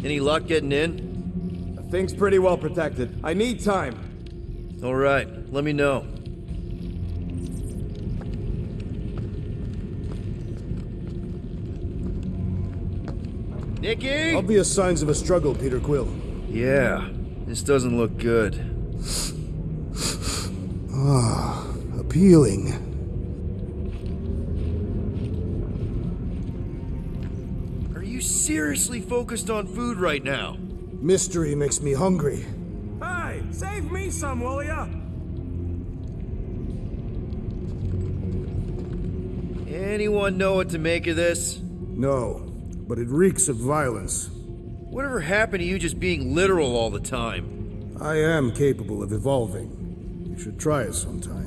Any luck getting in? The thing's pretty well protected. I need time. Alright, let me know. Nikki? Obvious signs of a struggle, Peter Quill. Yeah, this doesn't look good. Appealing. Are you seriously focused on food right now? Mystery makes me hungry. Hey, save me some, will ya? Anyone know what to make of this? No, but it reeks of violence. Whatever happened to you just being literal all the time? I am capable of evolving. You should try it sometime.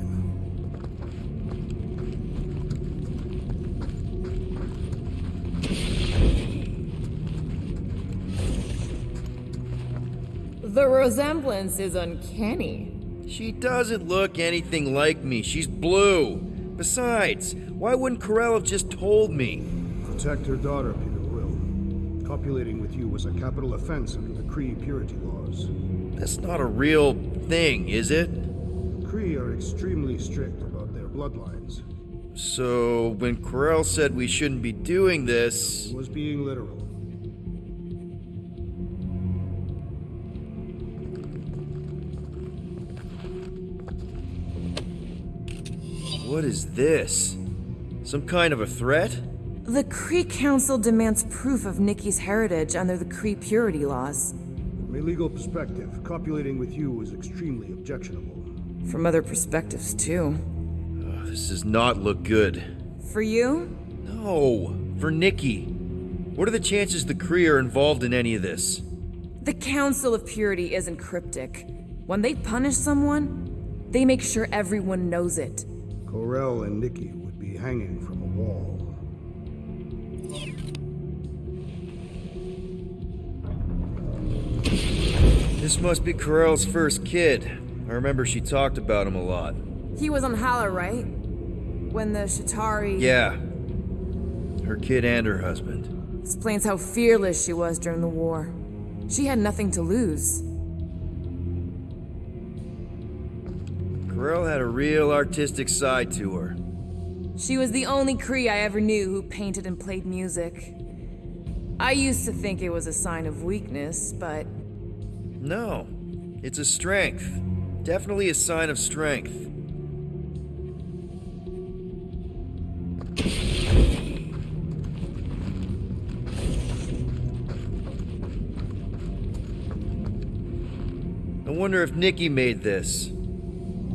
The resemblance is uncanny. She doesn't look anything like me. She's blue. Besides, why wouldn't Corell have just told me? Protect her daughter, Peter Quill. Copulating with you was a capital offense under the Kree purity laws. That's not a real thing, is it? Kree are extremely strict about their bloodlines. So, when Corell said we shouldn't be doing this... He was being literal. What is this? Some kind of a threat? The Kree Council demands proof of Nikki's heritage under the Kree purity laws. From a legal perspective, copulating with you is extremely objectionable. From other perspectives, too. This does not look good. For you? No, for Nikki. What are the chances the Kree are involved in any of this? The Council of Purity isn't cryptic. When they punish someone, they make sure everyone knows it. Corell and Nikki would be hanging from a wall. This must be Corell's first kid. I remember she talked about him a lot. He was on Hala, right? When the Shatari... Yeah. Her kid and her husband. Explains how fearless she was during the war. She had nothing to lose. Corell had a real artistic side to her. She was the only Kree I ever knew who painted and played music. I used to think it was a sign of weakness, but... No, it's a strength. Definitely a sign of strength. I wonder if Nikki made this.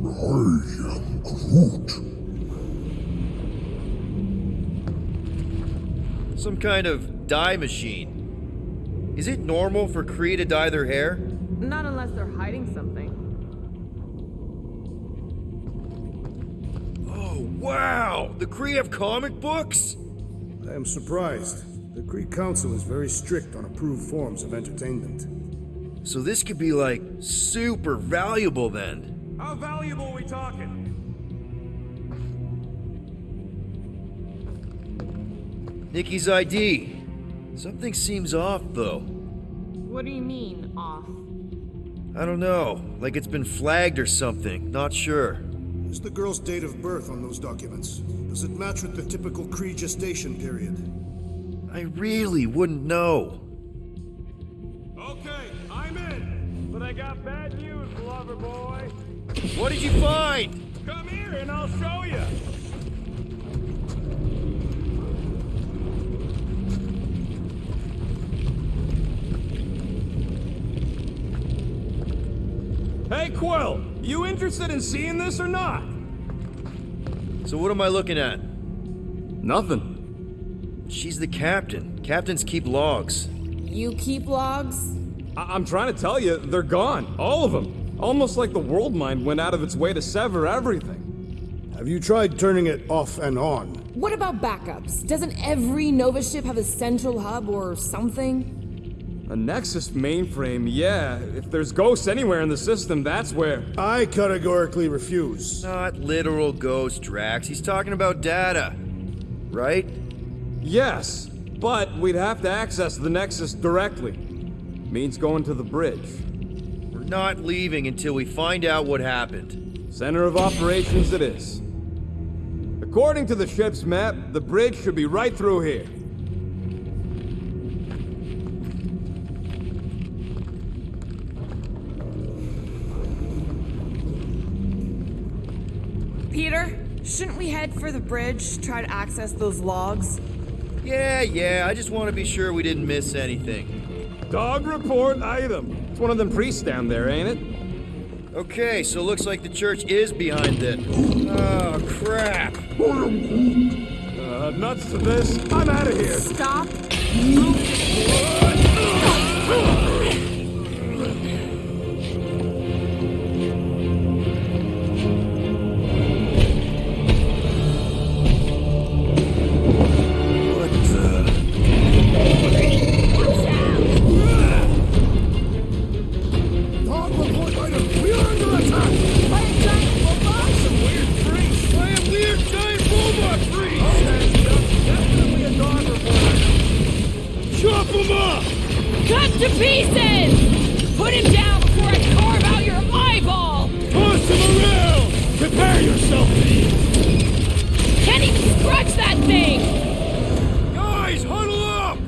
I am Groot. Some kind of dye machine. Is it normal for Kree to dye their hair? Not unless they're hiding something. Oh, wow! The Kree have comic books? I am surprised. The Kree Council is very strict on approved forms of entertainment. So this could be like super valuable then. How valuable we talking? Nikki's ID. Something seems off though. What do you mean, off? I don't know, like it's been flagged or something, not sure. Is the girl's date of birth on those documents? Does it match with the typical Kree gestation period? I really wouldn't know. Okay, I'm in. But I got bad news, lover boy. What did you find? Come here and I'll show you. Hey, Quill, you interested in seeing this or not? So what am I looking at? Nothing. She's the captain. Captains keep logs. You keep logs? I'm trying to tell you, they're gone. All of them. Almost like the world mind went out of its way to sever everything. Have you tried turning it off and on? What about backups? Doesn't every Nova ship have a central hub or something? A Nexus mainframe, yeah. If there's ghosts anywhere in the system, that's where... I categorically refuse. Not literal ghost, Drax. He's talking about data. Right? Yes, but we'd have to access the Nexus directly. Means going to the bridge. We're not leaving until we find out what happened. Center of operations it is. According to the ship's map, the bridge should be right through here. Peter, shouldn't we head for the bridge, try to access those logs? Yeah, I just want to be sure we didn't miss anything. Dog report item. It's one of them priests down there, ain't it? Okay, so looks like the church is behind it. Oh, crap. Nuts to this. I'm out of here. Stop. Cut to pieces! Put him down before I carve out your eyeball! Toss him around! Prepare yourself! Can't even scratch that thing! Guys, huddle up!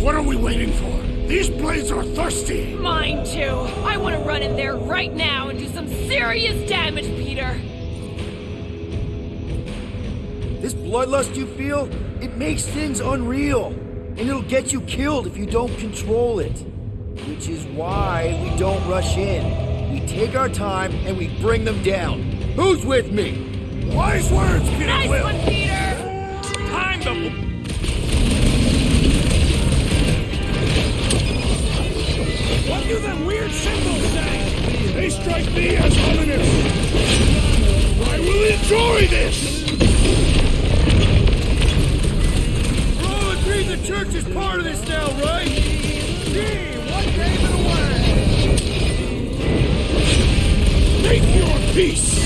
What are we waiting for? These blades are thirsty! Mine too! I want to run in there right now and do some serious damage, Peter! This bloodlust you feel, it makes things unreal. And it'll get you killed if you don't control it. Which is why we don't rush in. We take our time and we bring them down. Who's with me? Wise words, Peter Nice Quill! one, Peter! Time to... What do them weird symbols say? They strike me as ominous. I will enjoy this! The church is part of this now, right? Gee, what gave it away? Make your peace!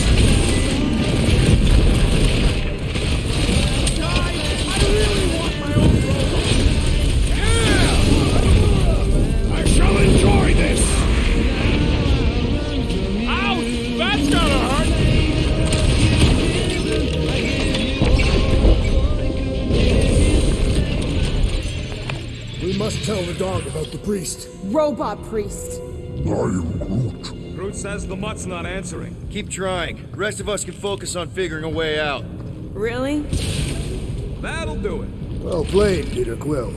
Guys, I really want my own robot. Yeah! I shall enjoy this! Ouch! That's gotta hurt! We must tell the dog about the priest. Robot priest. I am Groot. Groot says the mutt's not answering. Keep trying. The rest of us can focus on figuring a way out. Really? That'll do it. Well played, Peter Quill.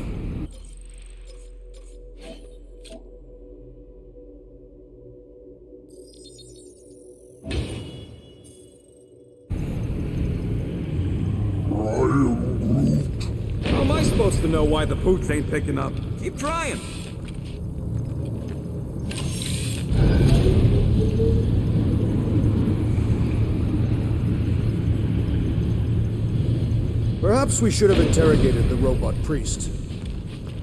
I am Groot. How am I supposed to know why the pooch ain't picking up? Keep trying. Perhaps we should have interrogated the robot priest.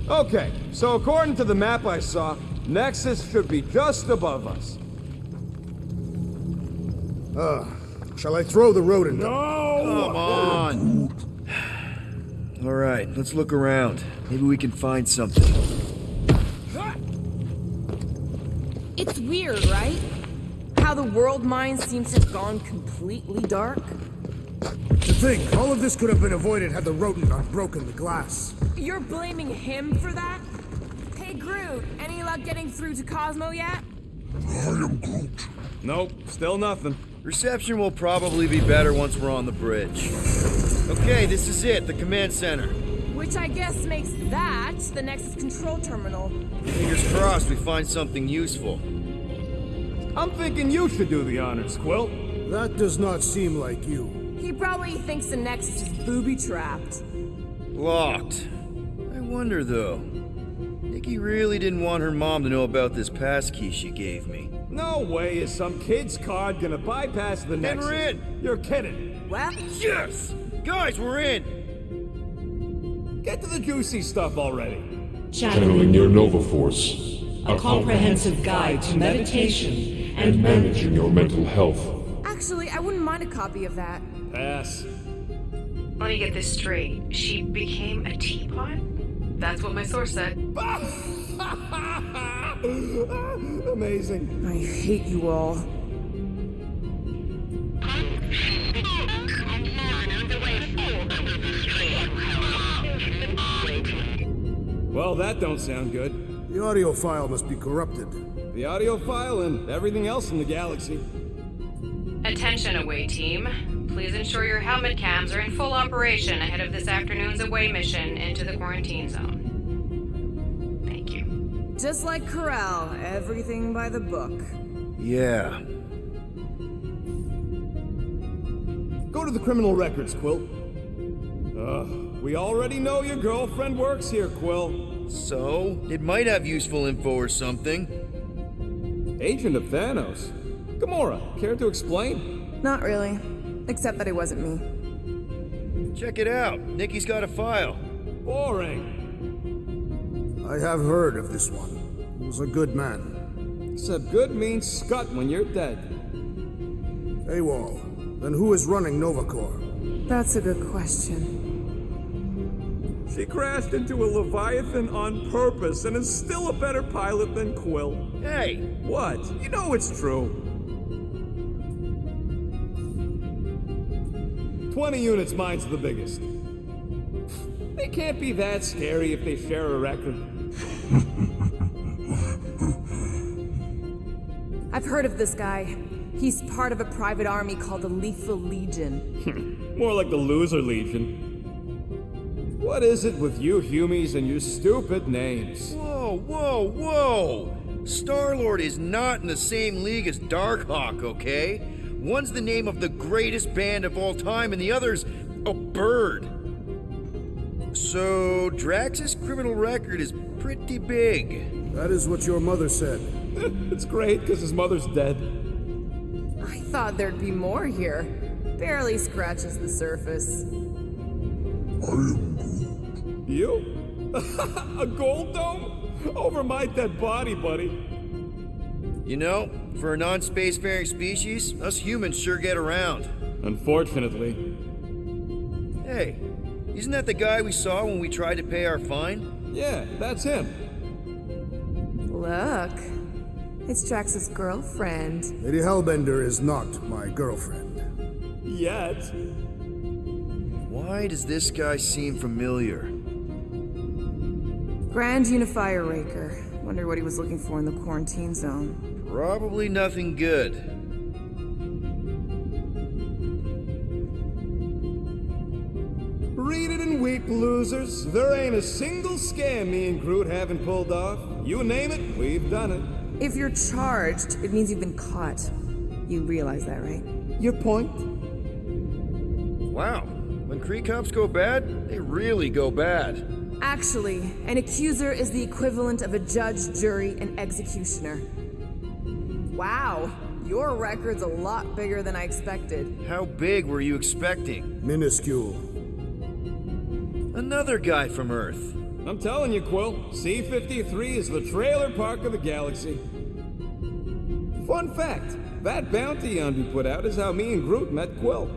Okay, so according to the map I saw, Nexus should be just above us. Shall I throw the rodent? Come on. All right, let's look around. Maybe we can find something. It's weird, right? How the world mind seems to have gone completely dark. To think, all of this could have been avoided had the rodent not broken the glass. You're blaming him for that? Hey Groot, any luck getting through to Cosmo yet? I am Groot. Nope, still nothing. Reception will probably be better once we're on the bridge. Okay, this is it, the command center. Which I guess makes that the Nexus control terminal. Fingers crossed we find something useful. I'm thinking you should do the honors, Quill. That does not seem like you. He probably thinks the Nexus is booby-trapped. Locked. I wonder though. Nikki really didn't want her mom to know about this passkey she gave me. No way is some kid's card gonna bypass the Nexus. we're in. You're kidding. Well, Yes! Guys, we're in! Get to the juicy stuff already. Channeling your Nova Force. A comprehensive guide to meditation And managing your mental health. actually, I wouldn't mind a copy of that. Pass. Let me get this straight. She became a teapot? That's what my source said. Amazing. I hate you all. Well, that don't sound good. The audio file must be corrupted. The audio file and everything else in the galaxy. Attention, away team. Please ensure your helmet cams are in full operation ahead of this afternoon's away mission into the quarantine zone. Thank you. Just like Corral, everything by the book. Yeah. Go to the criminal records, Quill. We already know your girlfriend works here, Quill. So, it might have useful info or something. Agent of Thanos. Gamora, care to explain? Not really. Except that it wasn't me. Check it out. Nikki's got a file. Boring. I have heard of this one. He was a good man. Except good means scut when you're dead. AWOL. Then who is running Novacore? That's a good question. She crashed into a Leviathan on purpose and is still a better pilot than Quill. Hey! What? You know it's true. 20 units, mine's the biggest. They can't be that scary if they share a record. I've heard of this guy. He's part of a private army called the Lethal Legion. More like the Loser Legion. What is it with you Humies and your stupid names? Whoa, whoa, whoa! Star-Lord is not in the same league as Darkhawk, okay? One's the name of the greatest band of all time, and the other's a bird. So, Drax's criminal record is pretty big. That is what your mother said. It's great because his mother's dead. I thought there'd be more here. Barely scratches the surface. You? A gold dome? Over my dead body, buddy. You know, for a non-spacefaring species, us humans sure get around. Unfortunately. Hey, isn't that the guy we saw when we tried to pay our fine? Yeah, that's him. Look. It's Drax's girlfriend. Lady Hellbender is not my girlfriend. Yet. Why does this guy seem familiar? Grand Unifier Raker. Wonder what he was looking for in the quarantine zone. Probably nothing good. Read it and weep, losers. There ain't a single scam me and Groot haven't pulled off. You name it, we've done it. If you're charged, it means you've been caught. You realize that, right? Your point? Wow, when Kree cops go bad, they really go bad. Actually, an accuser is the equivalent of a judge, jury, and executioner. Wow, your record's a lot bigger than I expected. How big were you expecting? Minuscule. Another guy from Earth. I'm telling you, Quill, C-53 is the trailer park of the galaxy. Fun fact, that bounty hunt we put out is how me and Groot met Quill.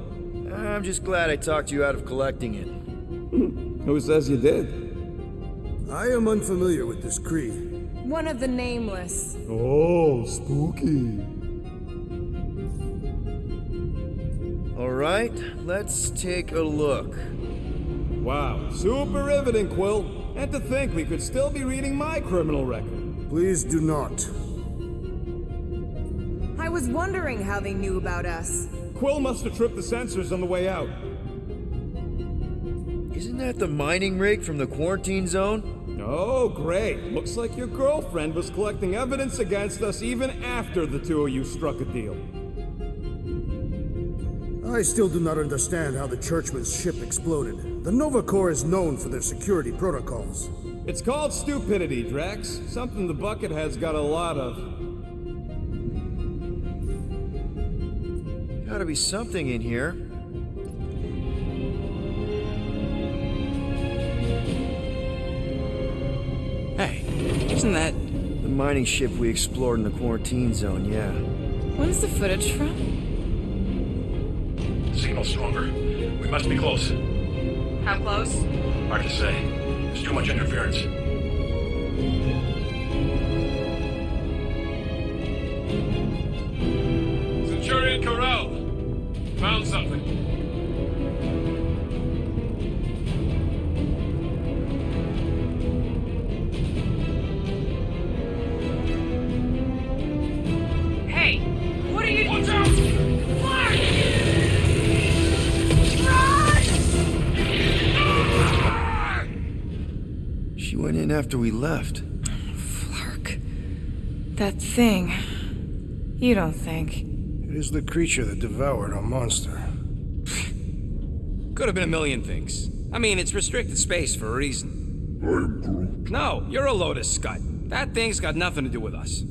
I'm just glad I talked you out of collecting it. Who says you did? I am unfamiliar with this Kree. One of the nameless. Oh, spooky. All right, let's take a look. Wow, super riveting, Quill. And to think we could still be reading my criminal record. Please do not. I was wondering how they knew about us. Quill must have tripped the sensors on the way out. Isn't that the mining rig from the quarantine zone? Oh, great. Looks like your girlfriend was collecting evidence against us even after the two of you struck a deal. I still do not understand how the Churchman's ship exploded. The Nova Corps is known for their security protocols. It's called stupidity, Drax. Something the Buckethead's got a lot of. Gotta be something in here. Hey, isn't that... The mining ship we explored in the quarantine zone, yeah. When's the footage from? Signal stronger. We must be close. How close? Hard to say. There's too much interference. Centurion Corral! Found something. Hey, what are you... Watch out! She went in after we left. Flark. That thing. You don't think... It is the creature that devoured our monster. Could have been a million things. I mean, it's restricted space for a reason. I am Groot. No, you're a Lotus Scud. That thing's got nothing to do with us.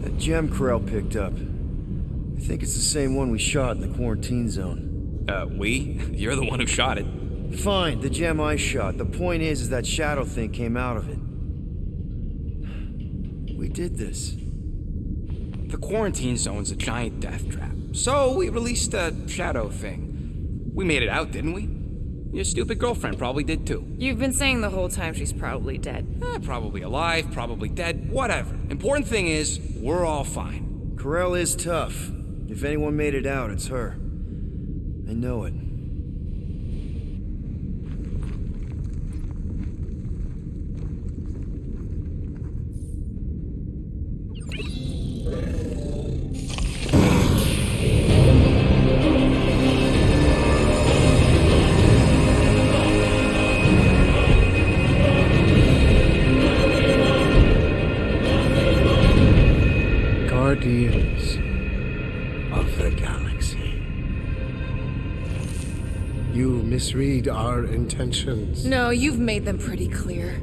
That gem Corell picked up. I think it's the same one we shot in the quarantine zone. We? You're the one who shot it. Fine, the gem I shot. The point is that shadow thing came out of it. We did this. The quarantine zone's a giant death trap. So we released a shadow thing. We made it out, didn't we? Your stupid girlfriend probably did too. You've been saying the whole time she's probably dead. Probably alive, probably dead, whatever. Important thing is, we're all fine. Corell is tough. If anyone made it out, it's her. I know it. Guardians of the Galaxy. You misread our intentions. No, you've made them pretty clear.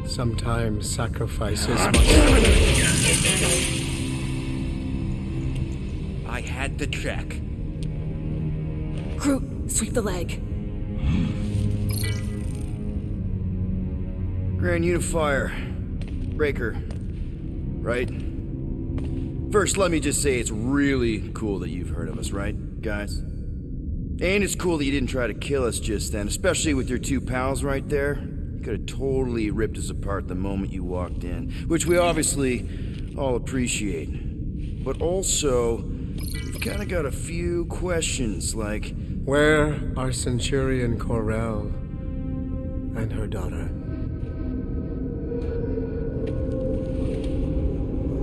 Sometimes sacrifices I had to check. Groot, sweep the leg. Grand Unifier. Breaker. Right? First, let me just say it's really cool that you've heard of us, right, guys? And it's cool that you didn't try to kill us just then, especially with your two pals right there. You could have totally ripped us apart the moment you walked in, which we obviously all appreciate. But also, we've kind of got a few questions, like... Where are Centurion Corell and her daughter?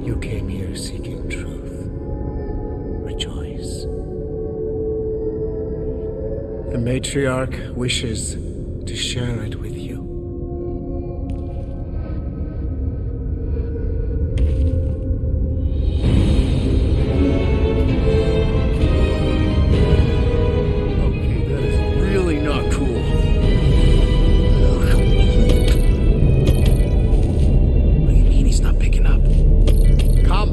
You came here seeking truth. Rejoice. The matriarch wishes to share it with you. Okay, that is really not cool. What do you mean he's not picking up? Come.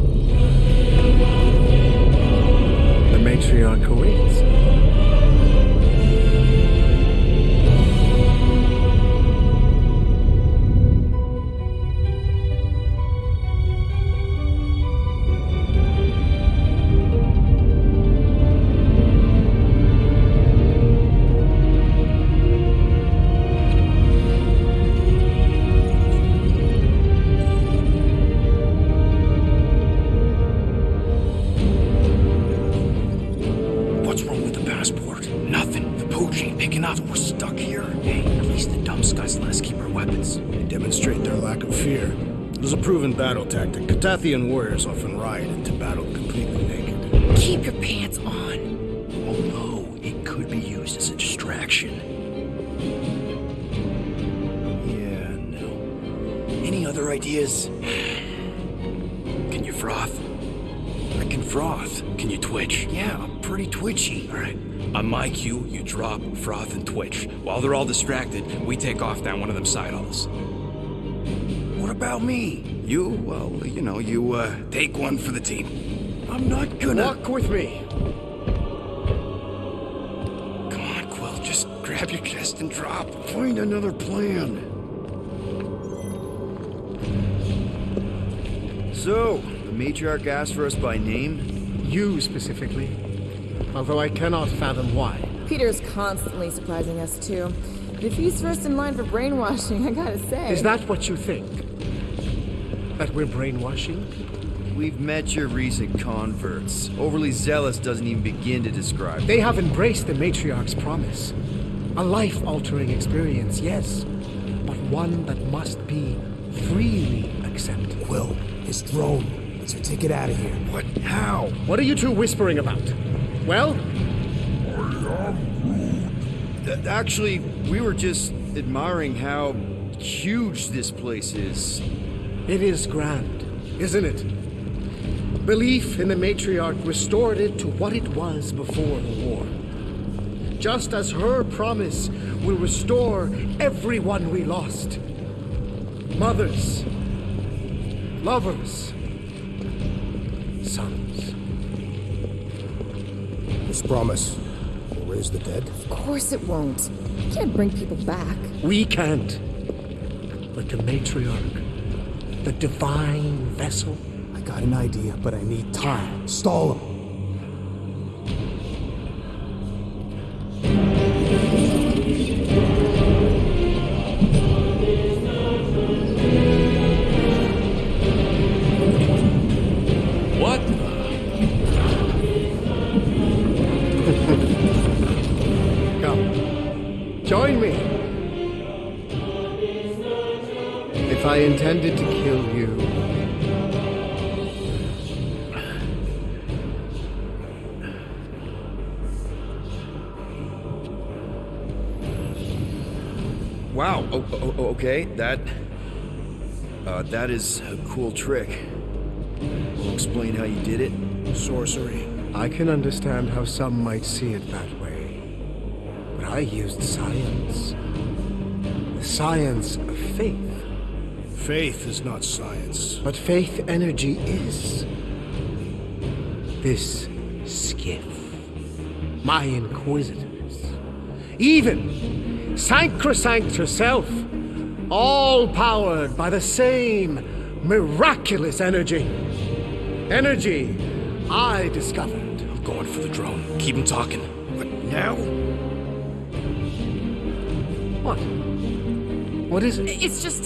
The matriarch awaits. What's wrong with the passport? Nothing. The pooch ain't picking up. We're stuck here. Hey, at least the dumb scuds let us keep our weapons. They demonstrate their lack of fear. It is a proven battle tactic. Catathian warriors often ride into battle completely naked. Keep your pants on. Oh no, it could be used as a distraction. Yeah, no. Any other ideas? Can you froth? I can froth. Can you twitch? Yeah, I'm pretty twitchy. All right. On my cue, you drop, froth, and twitch. While they're all distracted, we take off down one of them side halls. What about me? You, well, you take one for the team. I'm not gonna... Walk with me. Come on, Quill, just grab your chest and drop. Find another plan. So, the matriarch asked for us by name? You specifically. although I cannot fathom why. Peter's constantly surprising us, too. If he's first in line for brainwashing, I gotta say. Is that what you think? That we're brainwashing people? We've met your recent converts. Overly zealous doesn't even begin to describe. They have embraced the Matriarch's promise. A life-altering experience, yes, but one that must be freely accepted. Quill, his drone. Let's take it out of here. What? How? What are you two whispering about? Well? Actually, we were just admiring how huge this place is. It is grand, isn't it? Belief in the Matriarch restored it to what it was before the war. Just as her promise will restore everyone we lost. Mothers, lovers, sons. This promise will raise the dead? Of course it won't. You can't bring people back. We can't. But the Matriarch, the divine vessel. I got an idea, but I need time. Stall him. What? Come, join me. If I intended to kill you, Wow. Okay. That is a cool trick. Will explain how you did it? Sorcery. I can understand how some might see it that way. But I used science. The science of faith. Faith is not science. But faith energy is. This skiff. My inquisitors. Even Sancrosanct herself. All powered by the same miraculous energy. Energy I discovered. I'm going for the drone. Keep him talking. What now? What? What is it? It's just,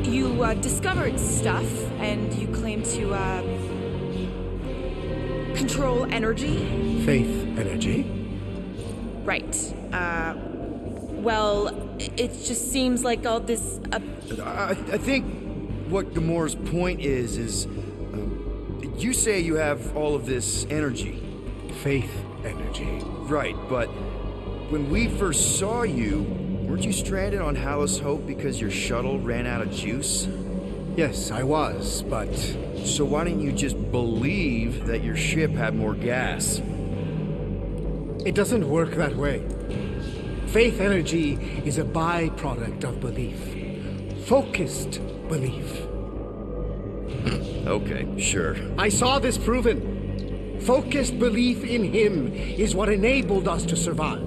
You discovered stuff, and you claim to, control energy? Faith energy? Right. Well, it just seems like all this, I think what Gamora's point is you say you have all of this energy. Faith energy. Right, but when we first saw you, weren't you stranded on Hallis Hope because your shuttle ran out of juice? Yes, I was, but... So why didn't you just believe that your ship had more gas? It doesn't work that way. Faith energy is a byproduct of belief. Focused belief. Okay, sure. I saw this proven. Focused belief in him is what enabled us to survive.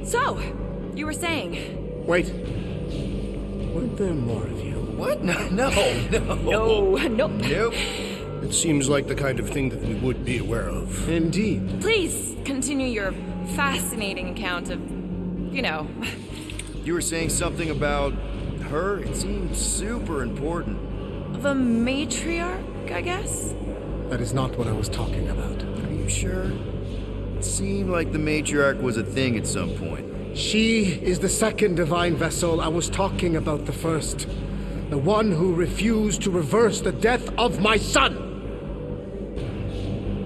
So, you were saying... Wait. Weren't there more of you? What? No. No, nope. Nope. It seems like the kind of thing that we would be aware of. Indeed. Please continue your fascinating account of, You were saying something about her? It seemed super important. the matriarch, I guess? That is not what I was talking about. Are you sure? It seemed like the matriarch was a thing at some point. She is the second divine vessel. I was talking about the first. The one who refused to reverse the death of my son.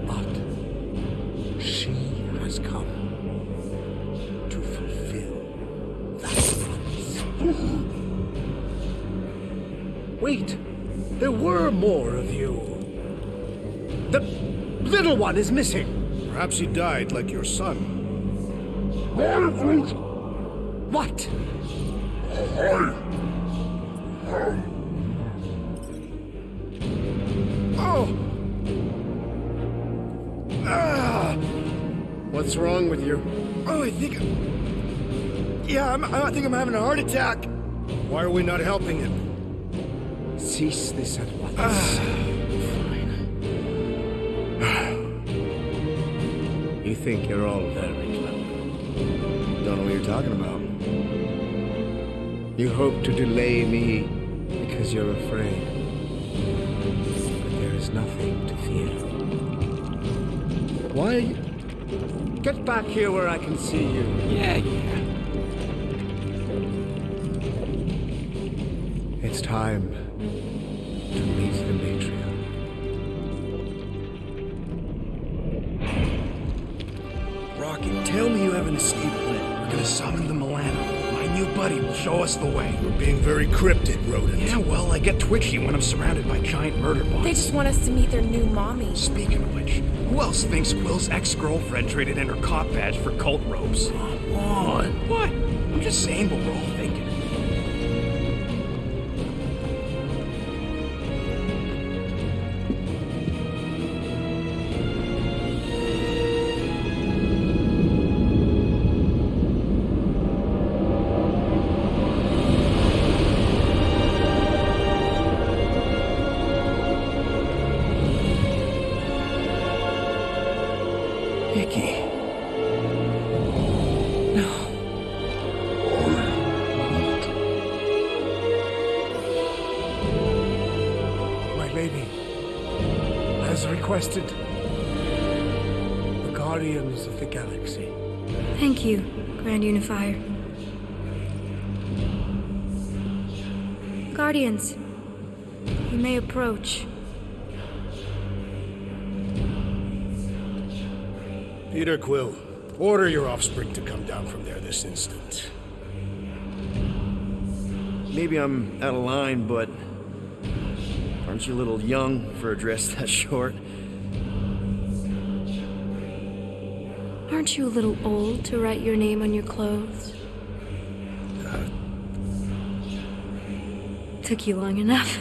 But she has come to fulfill that promise. Wait, there were more of you. The little one is missing. Perhaps he died like your son. What? Oh! What's wrong with you? Oh, I think I'm having a heart attack. Why are we not helping him? cease this at once. You think you're all very clever. Don't know what you're talking about. You hope to delay me because you're afraid. But there is nothing to fear. Why? Get back here where I can see you. Yeah. It's time to meet the matriarch. Rocky, tell me you have an escape plan. We're gonna summon the Milano. My new buddy will show us the way. You're being very cryptic, Rodent. Yeah, well, I get twitchy when I'm surrounded by giant murder bots. They just want us to meet their new mommy. Speaking of which, who else thinks Quill's ex-girlfriend traded in her cop badge for cult robes? Come on. What? I'm just saying what we're all thinking. Vicky. My lady has requested the Guardians of the Galaxy. Thank you, Grand Unifier. Guardians, you may approach. Peter Quill, order your offspring to come down from there this instant. Maybe I'm out of line, but aren't you a little young for a dress that short? Aren't you a little old to write your name on your clothes? Took you long enough.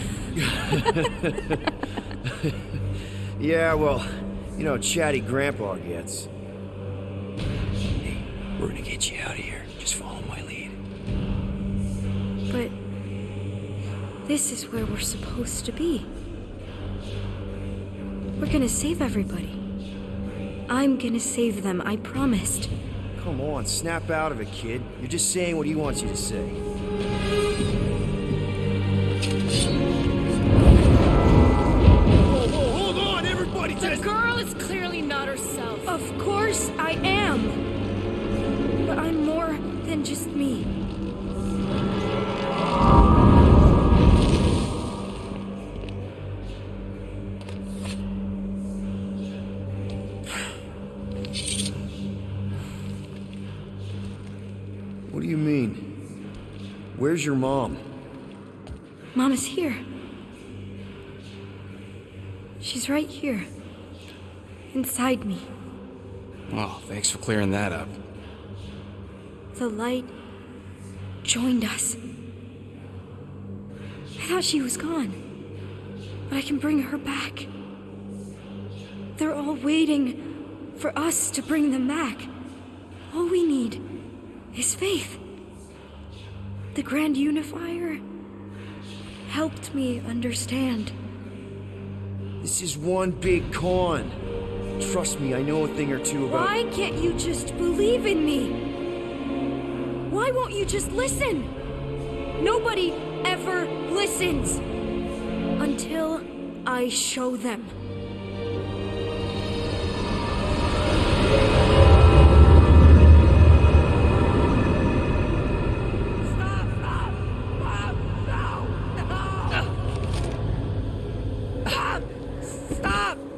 Yeah, well, you know how chatty Grandpa gets. Hey, we're gonna get you out of here. Just follow my lead. But this is where we're supposed to be. We're gonna save everybody. I'm gonna save them, I promised. Come on, snap out of it, kid. You're just saying what he wants you to say. Hold on, everybody! The girl is clearly not herself. Of course I am. But I'm more than just me. What do you mean? Where's your mom? Mom is here. She's right here. Inside me. Oh, thanks for clearing that up. The light joined us. I thought she was gone. But I can bring her back. They're all waiting for us to bring them back. All we need is faith. The Grand Unifier helped me understand. This is one big con. Trust me, I know a thing or two about... Why can't you just believe in me? Why won't you just listen? Nobody ever listens until I show them.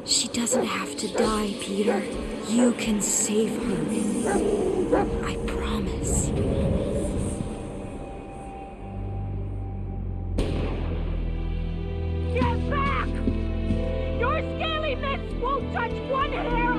She doesn't have to die, Peter. You can save her. I promise. Get back! Your scaly mitts won't touch one hair